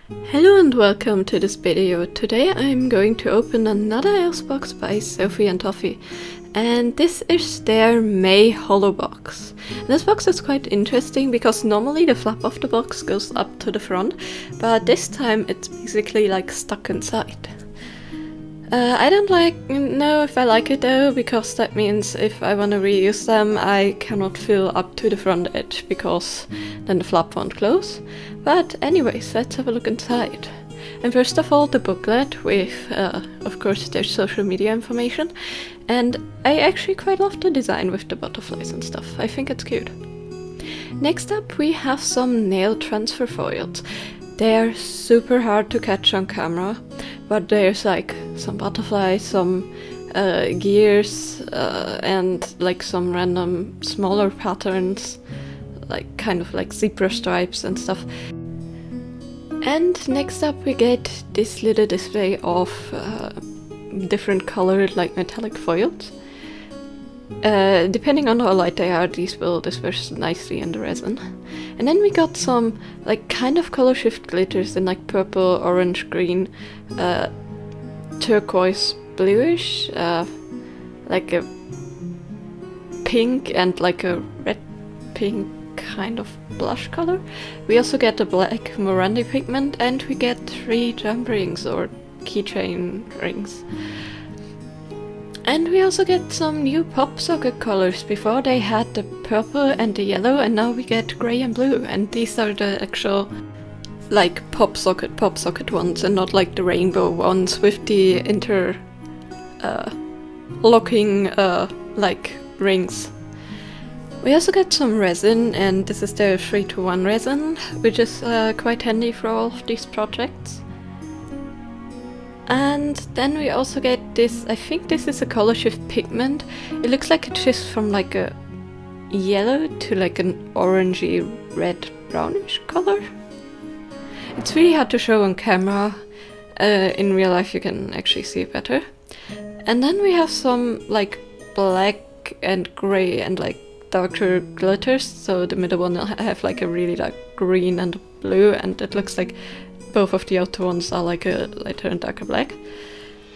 Hello and welcome to this video. Today I'm going to open another Elves box by Sophie and Toffee, and this is their May Holo box. This box is quite interesting because normally the flap of the box goes up to the front, but this time it's basically like stuck inside. I don't know if I like it though, because that means if I want to reuse them I cannot fill up to the front edge because then the flap won't close. But anyways, let's have a look inside. And first of all, the booklet with, of course, their social media information. And I actually quite love the design with the butterflies and stuff. I think it's cute. Next up, we have some nail transfer foils. They're super hard to catch on camera, but there's like some butterflies, some gears, and like some random smaller patterns, like kind of like zebra stripes and stuff. And next up we get this little display of different colored like metallic foils. Depending on how light they are, these will disperse nicely in the resin. And then we got some like kind of color shift glitters in like purple, orange, green, turquoise, bluish, like a pink and like a red pink kind of blush color. We also get the black Morandi pigment, and we get 3 jump rings or keychain rings. And we also get some new pop socket colors. Before they had the purple and the yellow, and now we get grey and blue, and these are the actual like pop socket ones, and not like the rainbow ones with the locking like rings. We also get some resin, and this is the 3-to-1 resin, which is quite handy for all of these projects. And then we also get this, I think this is a color shift pigment. It looks like it shifts from like a yellow to like an orangey red brownish color. It's really hard to show on camera. In real life you can actually see it better. And then we have some like black and grey and like darker glitters, so the middle one will have like a really dark green and blue, and it looks like both of the outer ones are like a lighter and darker black.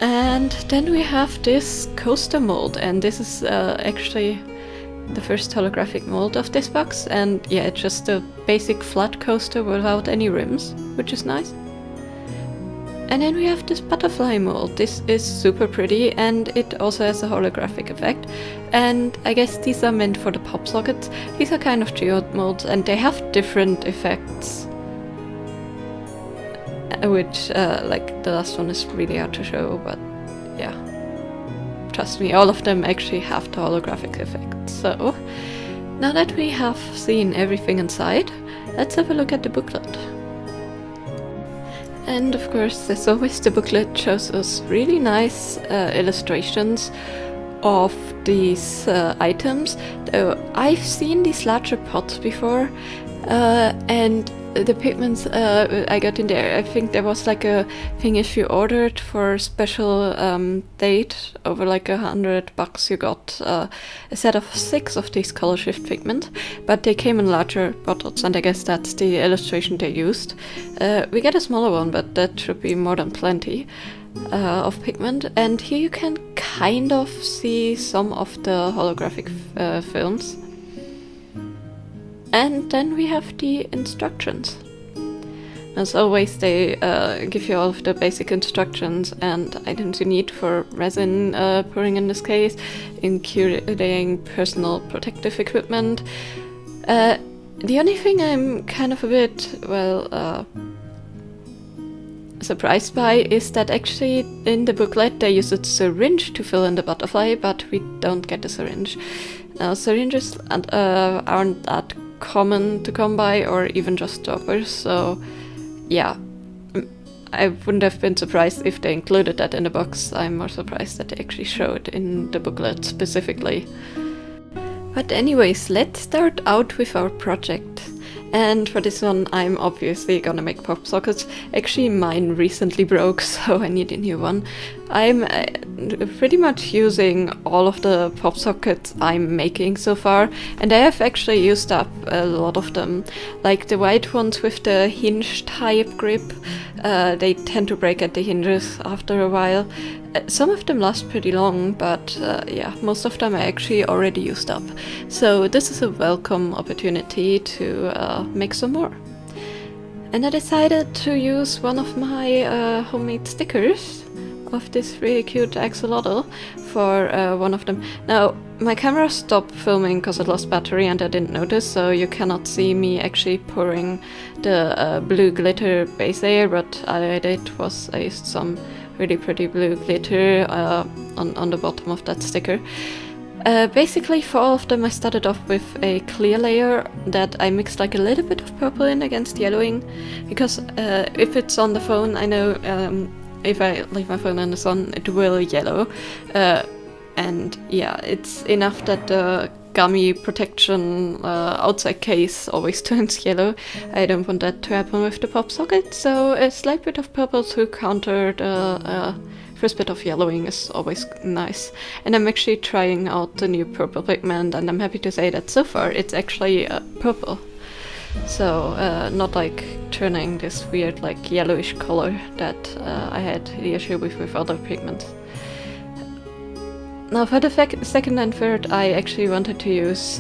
And then we have this coaster mold, and this is actually the first holographic mold of this box, and yeah, it's just a basic flat coaster without any rims, which is nice. And then we have this butterfly mold. This is super pretty, and it also has a holographic effect. And I guess these are meant for the pop sockets. These are kind of geode molds, and they have different effects. Which, like the last one is really hard to show, but yeah. Trust me, all of them actually have the holographic effect. So, now that we have seen everything inside, let's have a look at the booklet. And of course, as always, the booklet shows us really nice illustrations of these items. I've seen these larger pots before, and the pigments I got in there, I think there was like a thing if you ordered for a special date over like $100, you got a set of 6 of these color shift pigment, but they came in larger bottles, and I guess that's the illustration they used. We get a smaller one, but that should be more than plenty of pigment, and here you can kind of see some of the holographic films. And then we have the instructions. As always, they give you all of the basic instructions and items you need for resin pouring in this case, including personal protective equipment. The only thing I'm kind of a bit, surprised by is that actually in the booklet they use a syringe to fill in the butterfly, but we don't get a syringe. Now, syringes aren't that common to come by, or even just droppers, so yeah, I wouldn't have been surprised if they included that in the box. I'm more surprised that they actually show it in the booklet specifically. But anyways, let's start out with our project. And for this one, I'm obviously gonna make pop sockets. Actually, mine recently broke, so I need a new one. I'm pretty much using all of the pop sockets I'm making so far, and I have actually used up a lot of them. Like the white ones with the hinge type grip, they tend to break at the hinges after a while. Some of them last pretty long, but yeah, most of them I actually already used up. So this is a welcome opportunity to make some more. And I decided to use one of my homemade stickers of this really cute axolotl for one of them. Now, my camera stopped filming because it lost battery and I didn't notice, so you cannot see me actually pouring the blue glitter base layer, but I did was some really pretty blue glitter on the bottom of that sticker. Basically for all of them I started off with a clear layer that I mixed like a little bit of purple in against yellowing, because if it's on the phone, I know if I leave my phone in the sun it will yellow, and yeah, it's enough that the gummy protection outside case always turns yellow. I don't want that to happen with the pop socket, so a slight bit of purple to counter the first bit of yellowing is always nice. And I'm actually trying out the new purple pigment, and I'm happy to say that so far it's actually purple. So not like turning this weird like yellowish color that I had the issue with other pigments. Now for the second and third, I actually wanted to use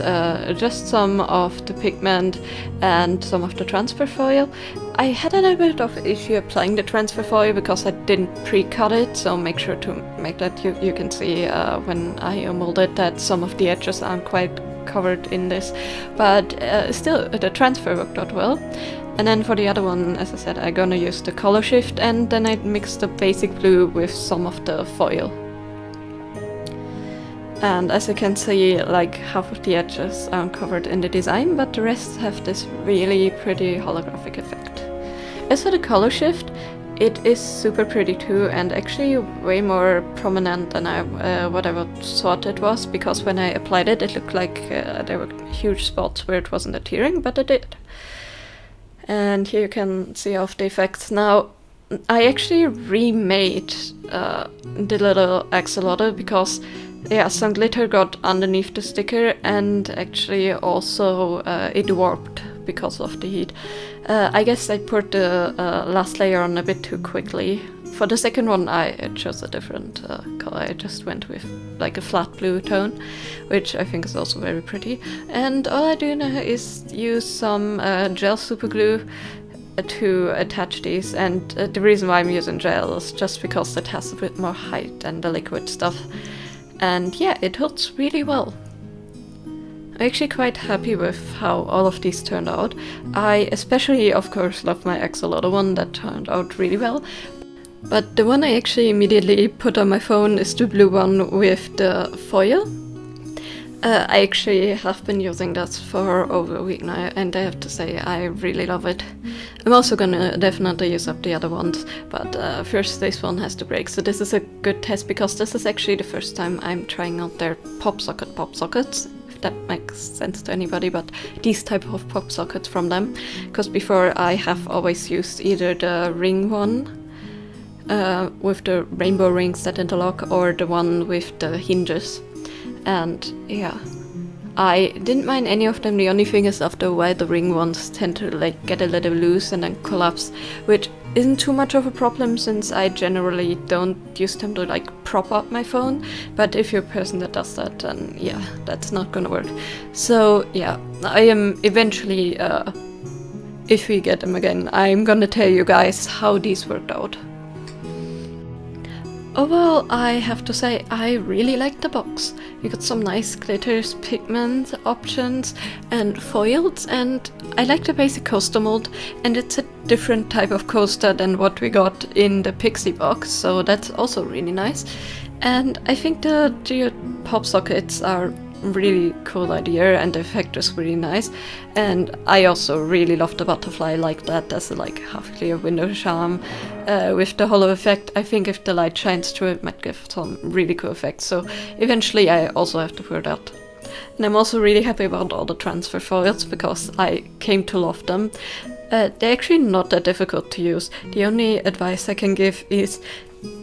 just some of the pigment and some of the transfer foil. I had a little bit of issue applying the transfer foil because I didn't pre-cut it, so make sure to make that you can see when I molded that some of the edges aren't quite covered in this, but still the transfer worked out well. And then for the other one, as I said, I'm gonna use the color shift, and then I mixed the basic blue with some of the foil. And as you can see, like half of the edges aren't covered in the design, but the rest have this really pretty holographic effect. As for the color shift, it is super pretty too, and actually way more prominent than what I thought it was, because when I applied it, it looked like there were huge spots where it wasn't adhering, but it did. And here you can see all of the effects. Now, I actually remade the little axolotl because yeah, some glitter got underneath the sticker, and actually also it warped because of the heat. I guess I poured the last layer on a bit too quickly. For the second one I chose a different color. I just went with like a flat blue tone, which I think is also very pretty. And all I do now is use some gel super glue to attach these, and the reason why I'm using gel is just because it has a bit more height than the liquid stuff. And yeah, it holds really well. I'm actually quite happy with how all of these turned out. I especially, of course, love my axolotl one, that turned out really well. But the one I actually immediately put on my phone is the blue one with the foil. I actually have been using that for over a week now, and I have to say I really love it. I'm also gonna definitely use up the other ones, but first this one has to break. So this is a good test because this is actually the first time I'm trying out their pop sockets, if that makes sense to anybody, but these type of pop sockets from them. Because before I have always used either the ring one with the rainbow rings that interlock, or the one with the hinges. And yeah, I didn't mind any of them. The only thing is after a while the ring ones tend to like get a little loose and then collapse, which isn't too much of a problem since I generally don't use them to like prop up my phone. But if you're a person that does that, then yeah, that's not gonna work. So yeah, I am eventually, if we get them again, I'm gonna tell you guys how these worked out. Overall, I have to say I really like the box. You got some nice glitters, pigment options and foils, and I like the basic coaster mold, and it's a different type of coaster than what we got in the Pixie box, so that's also really nice. And I think the pop sockets are really cool idea, and the effect is really nice. And I also really love the butterfly like that as a like half clear window charm with the holo effect. I think if the light shines through it might give some really cool effects, so eventually I also have to pour that. And I'm also really happy about all the transfer foils because I came to love them. They're actually not that difficult to use. The only advice I can give is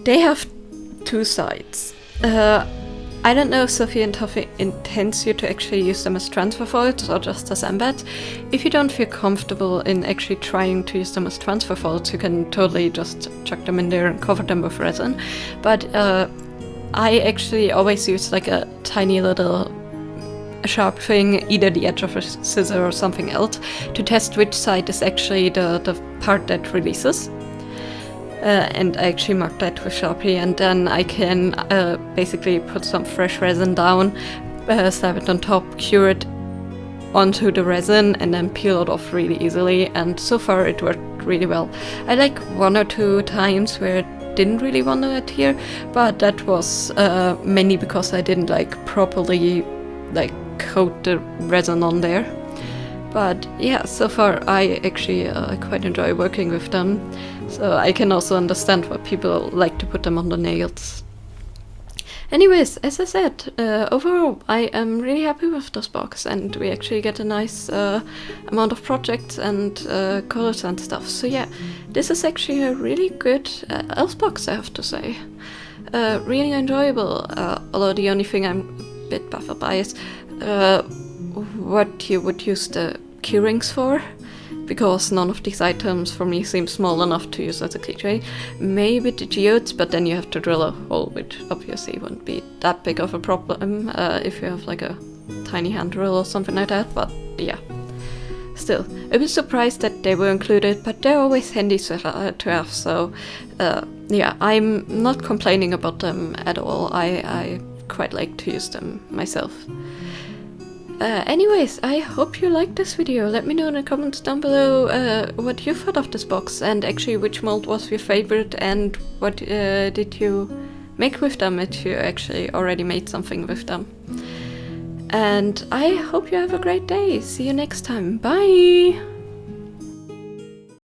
they have two sides. I don't know if Sophie and Toffee intends you to actually use them as transfer foils or just as embeds. If you don't feel comfortable in actually trying to use them as transfer foils, you can totally just chuck them in there and cover them with resin. But I actually always use like a tiny little sharp thing, either the edge of a scissor or something else, to test which side is actually the part that releases. And I actually mark that with Sharpie, and then I can basically put some fresh resin down, slap it on top, cure it onto the resin, and then peel it off really easily, and so far it worked really well. I like 1 or 2 times where it didn't really want to adhere, but that was mainly because I didn't properly coat the resin on there. But yeah, so far I actually quite enjoy working with them, so I can also understand why people like to put them on the nails. Anyways, as I said, overall I am really happy with this box, and we actually get a nice amount of projects and colors and stuff. So yeah, this is actually a really good Elves box, I have to say. Really enjoyable, although the only thing I'm a bit baffled by is what you would use the keyrings for, because none of these items for me seem small enough to use as a keychain. Maybe the geodes, but then you have to drill a hole, which obviously wouldn't be that big of a problem if you have a tiny hand drill or something like that, but yeah. Still, I was surprised that they were included, but they're always handy to have, so yeah, I'm not complaining about them at all. I quite like to use them myself. Anyways, I hope you liked this video. Let me know in the comments down below what you thought of this box, and actually which mold was your favorite, and what did you make with them if you actually already made something with them. And I hope you have a great day. See you next time. Bye!